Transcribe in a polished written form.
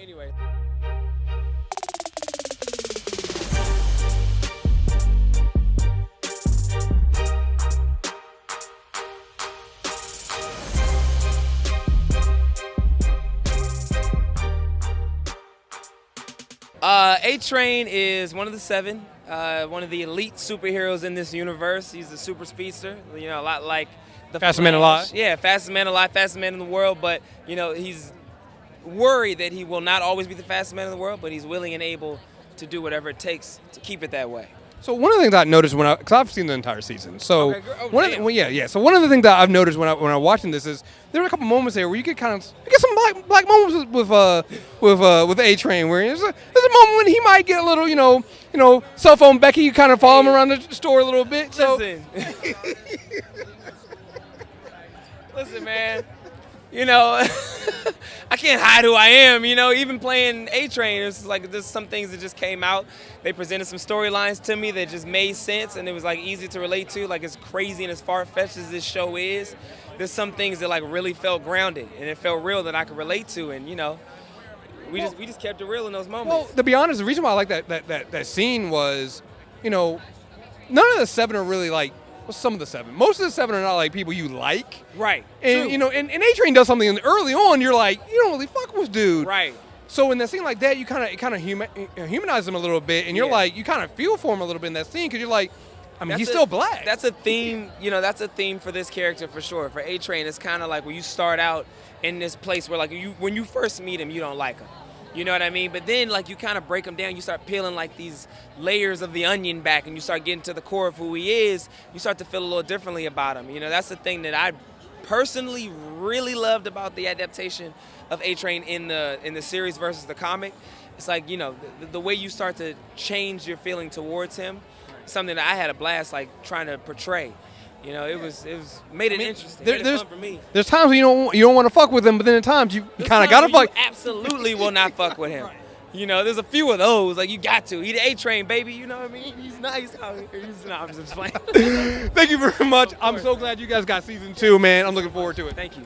anyway. A-Train is one of the 7, one of the elite superheroes in this universe. He's a super speedster, a lot like the Fastest man alive. Yeah, fastest man alive, fastest man in the world. But he's worried that he will not always be the fastest man in the world, but he's willing and able to do whatever it takes to keep it that way. So one of the things I noticed because I've seen the entire season. So Okay, So one of the things that I've noticed when I'm watching this is there were a couple moments there where you get some black moments with A-Train where there's a moment when he might get a little cell phone Becky, you kind of follow him around the store a little bit. So Listen, listen, man. I can't hide who I am, even playing A-Train, it's like there's some things that just came out. They presented some storylines to me that just made sense and it was like easy to relate to. Like as crazy and as far-fetched as this show is, there's some things that like really felt grounded and it felt real that I could relate to, and we just kept it real in those moments. Well, to be honest, the reason why I like that scene was, none of the 7 are really like, well, some of the 7. Most of the 7 are not like people you like. Right. And True. and A-Train does something early on. You're like, you don't really fuck with dude. Right. So in that scene like that, you kind of humanize him a little bit, and you're like, you kind of feel for him a little bit in that scene because you're like, I mean, he's still black. That's a theme. That's a theme for this character for sure. For A-Train, it's kind of like when you start out in this place where like when you first meet him, you don't like him. You know what I mean? But then, like, you kind of break him down. You start peeling, like, these layers of the onion back, and you start getting to the core of who he is. You start to feel a little differently about him. That's the thing that I personally really loved about the adaptation of A-Train in the series versus the comic. It's like, the way you start to change your feeling towards him, something that I had a blast, like, trying to portray. It was made it interesting. Made it fun for me. There's times when you don't want to fuck with him, but then at times you kind of gotta fuck. You absolutely will not fuck with him. There's a few of those. Like you got to. He the A-Train, baby. You know what I mean? He's nice out here. I'm just playing. Thank you very much. I'm so glad you guys got season 2, man. I'm looking forward to it. Thank you.